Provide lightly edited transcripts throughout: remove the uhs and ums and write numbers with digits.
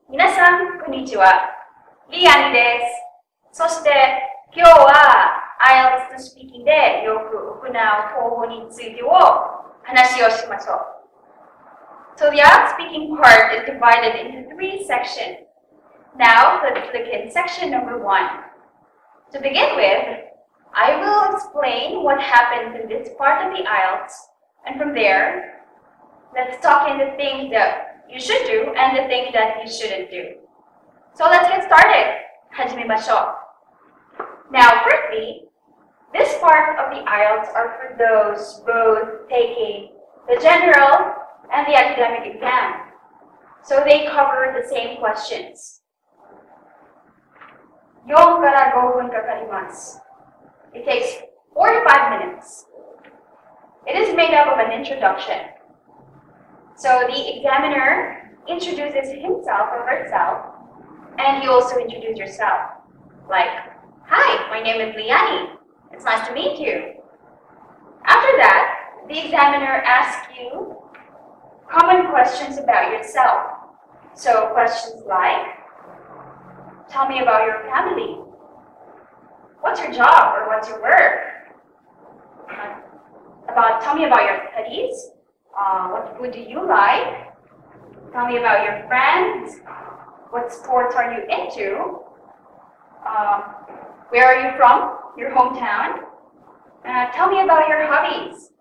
皆さん、こんにちは。リアニです。そして、今日は IELTS とスピーキングでよく行う方法について話をしましょう。So the IELTS speaking part is divided into 3 sections. Now, let's look at section number 1. To begin with, I will explain what happens in this part of the IELTS, and from there, let's talk in the things that you should do and the things that you shouldn't do. So let's get started. 始めましょう. Now, firstly, this part of the IELTS are for those both taking the general and the academic exam. So they cover the same questions. 4から5分かかります. It takes 45 minutes. It is made up of an introduction. So the examiner introduces himself or herself, and you also introduce yourself. Like, hi, my name is Liani. It's nice to meet you. After that, the examiner asks you common questions about yourself. So questions like, tell me about your family. What's your job or what's your work? Tell me about your studies. What food do you like? Tell me about your friends. What sports are you into? Where are you from? Your hometown? Tell me about your hobbies,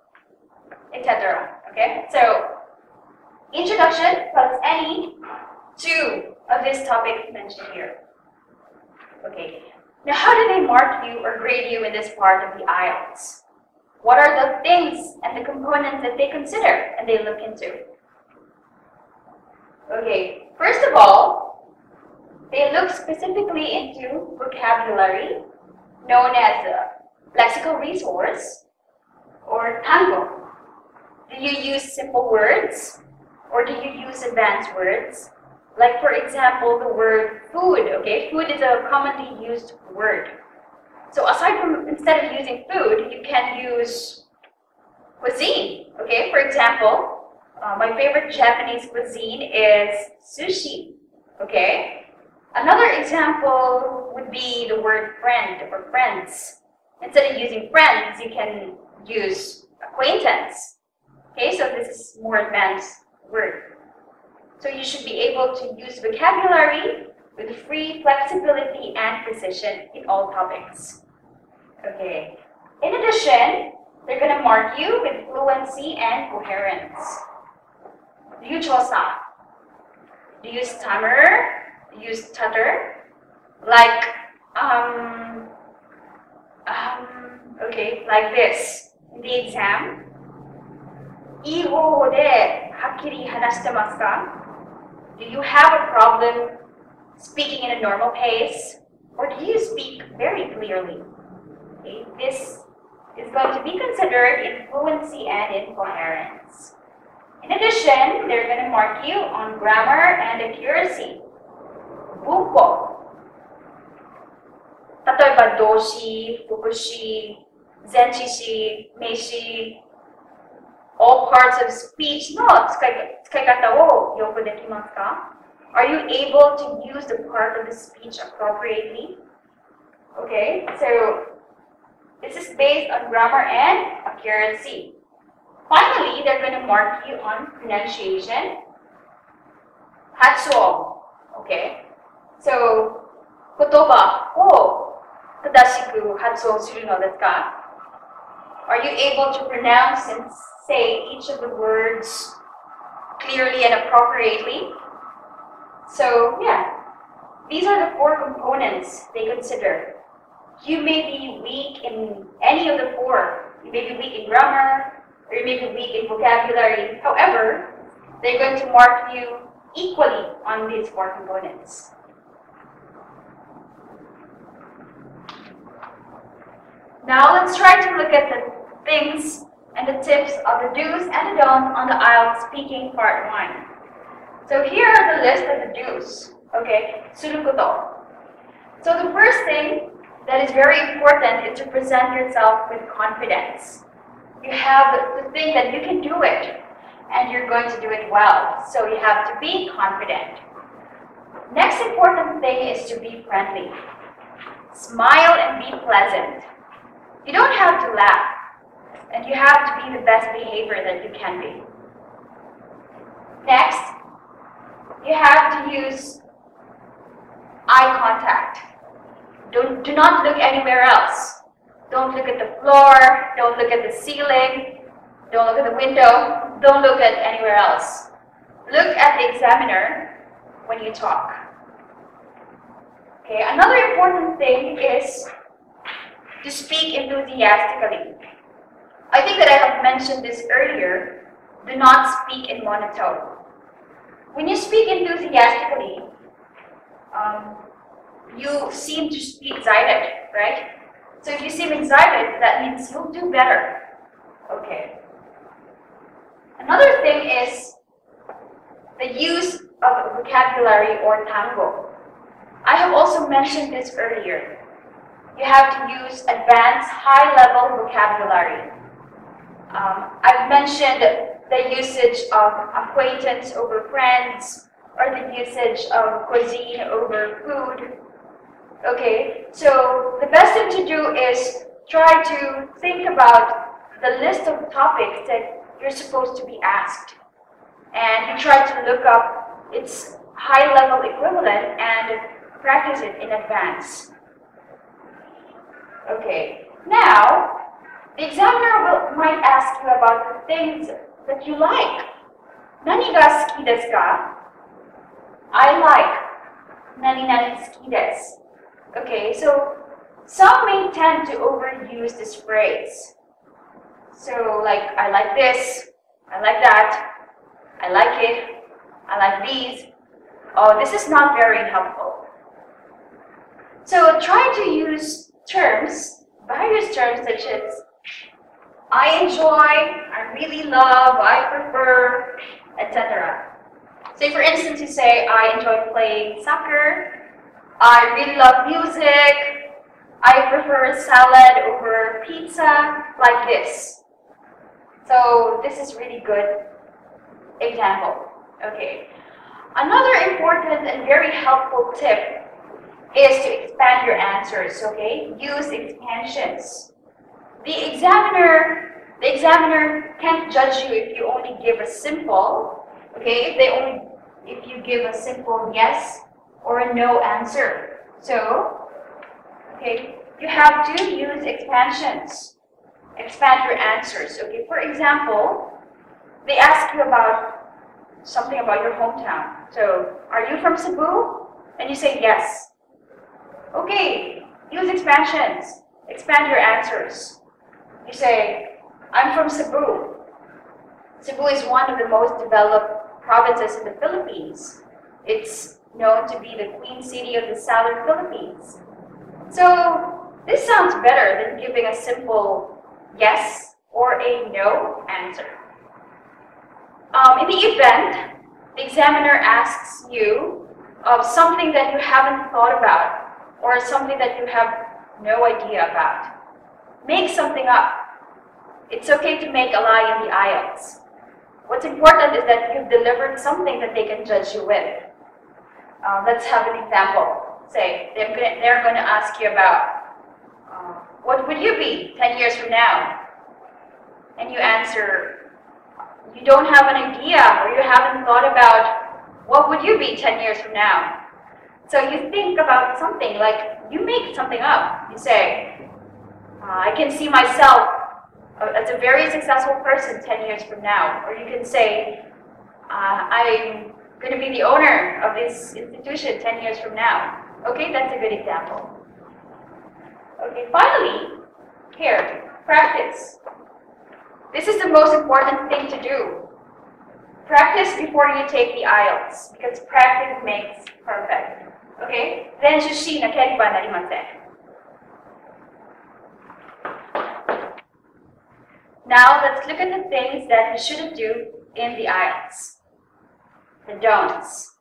etc. Okay, so introduction plus any 2 of this topic mentioned here. Okay, now how do they mark you or grade you in this part of the IELTS? What are the things and the components that they consider and they look into? Okay, first of all, they look specifically into vocabulary, known as a lexical resource, or tango. Do you use simple words, or do you use advanced words? Like, for example, the word food, okay? Food is a commonly used word. So aside from, instead of using food, you can use cuisine, okay? For example, my favorite Japanese cuisine is sushi, okay? Another example would be the word friend or friends. Instead of using friends, you can use acquaintance, okay? So this is more advanced word. So you should be able to use vocabulary with free flexibility and precision in all topics. Okay. In addition, they're going to mark you with fluency and coherence. Do you chosa? Do you stammer? Do you stutter? Like, okay, like this. In the exam, いい方法ではっきり話してますか? Do you have a problem speaking in a normal pace? Or do you speak very clearly? Okay, this is going to be considered in fluency and in coherence. In addition, they're going to mark you on grammar and accuracy. 文法。例えば動詞、副詞、前置詞、名詞、all parts of speech の使い方をよくできますか? Are you able to use the part of the speech appropriately? Okay, so this is based on grammar and accuracy. Finally, they're going to mark you on pronunciation. 発音. Okay, so 言葉を正しく発音するのですか? Are you able to pronounce and say each of the words clearly and appropriately? So, yeah, these are the 4 components they consider. You may be weak in any of the 4. You may be weak in grammar, or you may be weak in vocabulary. However, they're going to mark you equally on these 4 components. Now let's try to look at the things and the tips of the do's and the don'ts on the IELTS speaking part 1. So here are the list of the do's. Okay, すること. So the first thing that is very important is to present yourself with confidence. You have to think that you can do it, and you're going to do it well. So you have to be confident. Next important thing is to be friendly. Smile and be pleasant. You don't have to laugh, and you have to be the best behavior that you can be. Next, you have to use eye contact. Do not look anywhere else. Don't look at the floor, don't look at the ceiling, don't look at the window, don't look at anywhere else. Look at the examiner when you talk. Okay, another important thing is to speak enthusiastically. I think that I have mentioned this earlier. Do not speak in monotone. When you speak enthusiastically, you seem to be excited, right? So if you seem excited, that means you'll do better. Okay. Another thing is the use of vocabulary or tango. I have also mentioned this earlier. You have to use advanced high-level vocabulary. I've mentioned the usage of acquaintance over friends, or the usage of cuisine over food. Okay, so the best thing to do is try to think about the list of topics that you're supposed to be asked. And you try to look up its high-level equivalent and practice it in advance. Okay, now the examiner might ask you about the things that you like. Nani ga suki desu ka? I like. Nani nani suki desu. Okay, so some may tend to overuse this phrase. So like, I like this, I like that, I like it, I like these. Oh, this is not very helpful. So try to use terms, various terms such as I enjoy, I really love, I prefer, etc. Say for instance, you say, I enjoy playing soccer, I really love music, I prefer salad over pizza, like this. So this is really good example. Okay. Another important and very helpful tip is to expand your answers, okay? Use expansions. The examiner can't judge you if you only give a simple, okay? If you give a simple yes or a no answer. So, okay, you have to use expansions. Expand your answers, okay? For example, they ask you about something about your hometown. So, are you from Cebu? And you say yes. Okay, use expansions. Expand your answers. You say, I'm from Cebu. Cebu is one of the most developed provinces in the Philippines. It's known to be the Queen City of the Southern Philippines. So, this sounds better than giving a simple yes or a no answer. In the event, the examiner asks you of something that you haven't thought about or something that you have no idea about. Make something up. It's okay to make a lie in the IELTS. What's important is that you've delivered something that they can judge you with. Let's have an example. Say, they're going to ask you about, what would you be 10 years from now? And you answer, you don't have an idea, or you haven't thought about, what would you be 10 years from now? So you think about something, like you make something up. You say, I can see myself as a very successful person 10 years from now. Or you can say, I'm going to be the owner of this institution 10 years from now. Okay, that's a good example. Okay, finally, here, practice. This is the most important thing to do. Practice before you take the IELTS, because practice makes perfect. Okay? Renshu na kaiba narimasen. Now, let's look at the things that you shouldn't do in the IELTS. The don'ts.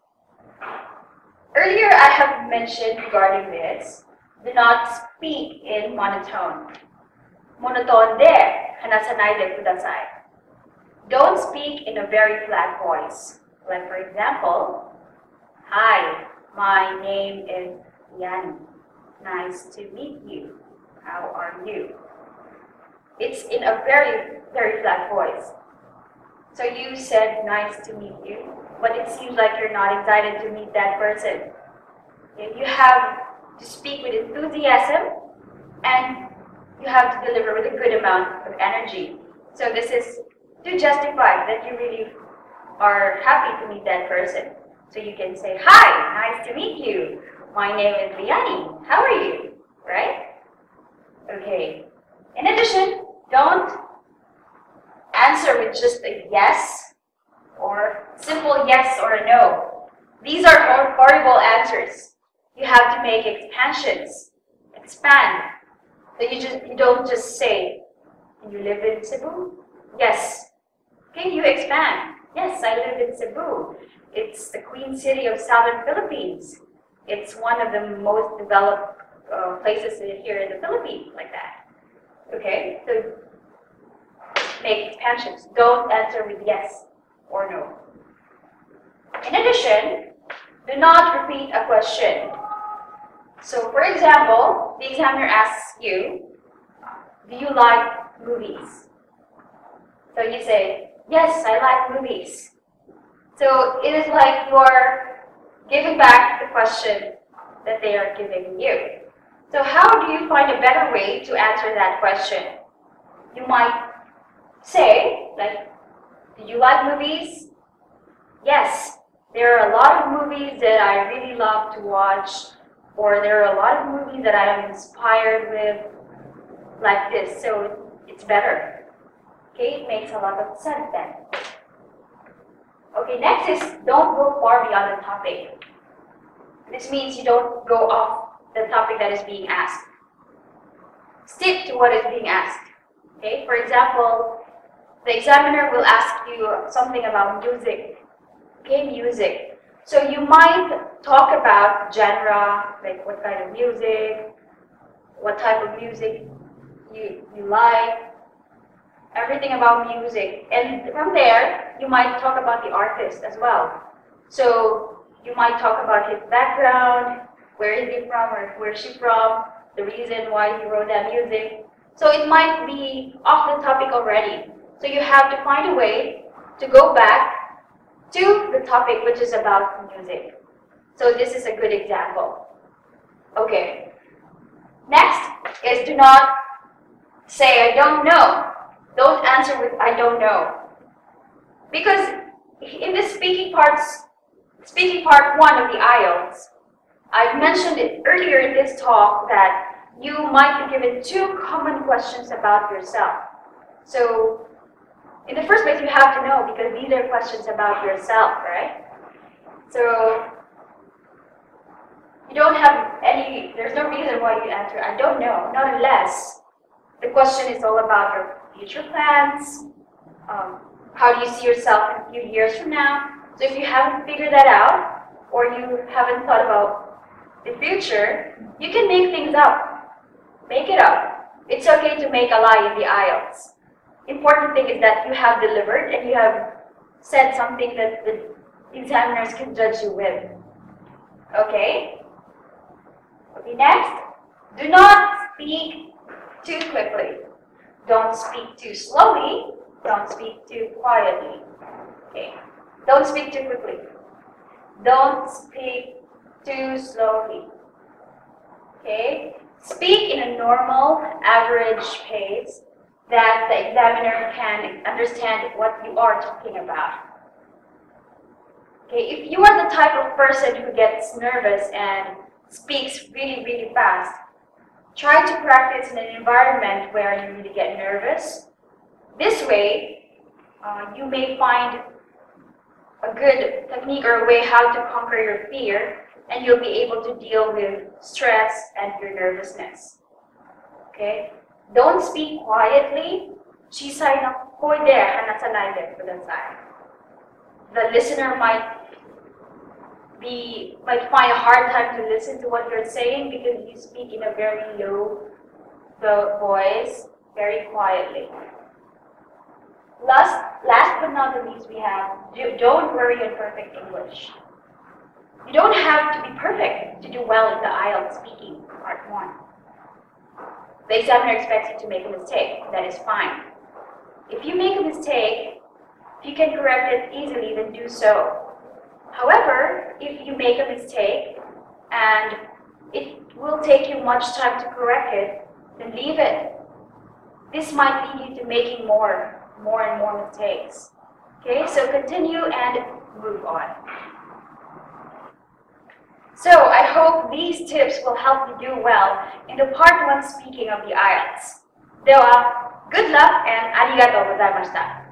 Earlier, I have mentioned regarding this, do not speak in monotone. Monotone de hanasanai de kudasai. Don't speak in a very flat voice. Like for example, hi, My name is Yan. Nice to meet you. How are you? It's in a very, very flat voice. So you said nice to meet you, but it seems like you're not excited to meet that person. You have to speak with enthusiasm and you have to deliver with a good amount of energy. So this is to justify that you really are happy to meet that person. So you can say, hi, nice to meet you. My name is Liani. How are you? Right? Okay. In addition, don't answer with just a yes or simple yes or a no. These are horrible answers. You have to make expansions. Expand. So you don't just say, you live in Cebu? Yes. Okay, you expand. Yes, I live in Cebu. It's the Queen City of Southern Philippines. It's one of the most developed places here in the Philippines, like that. Okay, so make expansions. Don't answer with yes or no. In addition, do not repeat a question. So, for example, the examiner asks you, do you like movies? So you say, yes, I like movies. So it is like you are giving back the question that they are giving you. So how do you find a better way to answer that question? You might say, like, do you like movies? Yes, there are a lot of movies that I really love to watch, or there are a lot of movies that I am inspired with, like this, so it's better. Okay, it makes a lot of sense then. Okay, next is don't go far beyond the topic. This means you don't go off the topic that is being asked. Stick to what is being asked. Okay, for example, the examiner will ask you something about music. Okay, music. So you might talk about genre, like what kind of music, what type of music you like, everything about music. And from there, you might talk about the artist as well. So you might talk about his background, where is he from or where is she from, the reason why he wrote that music. So it might be off the topic already. So you have to find a way to go back to the topic, which is about music. So this is a good example. Okay. Next is do not say I don't know. Don't answer with I don't know. Because in the speaking part 1 of the IELTS, I mentioned it earlier in this talk that you might be given 2 common questions about yourself. So in the first place, you have to know because these are questions about yourself, right? So you don't have there's no reason why you answer I don't know, not unless the question is all about your future plans, how do you see yourself in a few years from now. So if you haven't figured that out, or you haven't thought about the future, you can make things up. Make it up. It's okay to make a lie in the IELTS. Important thing is that you have delivered and you have said something that the examiners can judge you with. Okay? Okay, next. Do not speak too quickly. Don't speak too slowly. Don't speak too quietly. Okay. Don't speak too quickly. Don't speak too slowly. Okay? Speak in a normal, average pace that the examiner can understand what you are talking about. Okay, if you are the type of person who gets nervous and speaks really, really fast, try to practice in an environment where you really get nervous. This way, you may find a good technique or a way how to conquer your fear, and you'll be able to deal with stress and your nervousness. Okay? Don't speak quietly. The listener might find a hard time to listen to what you're saying because you speak in a very low voice, very quietly. Last but not the least, we have don't worry in perfect English. You don't have to be perfect to do well in the IELTS speaking part 1. The examiner expects you to make a mistake. That is fine. If you make a mistake, if you can correct it easily, then do so. However, if you make a mistake and it will take you much time to correct it, then leave it. This might lead you to making more and more mistakes. Okay, so continue and move on. So I hope these tips will help you do well in the part 1 speaking of the IELTS. では、good luck and ありがとうございました。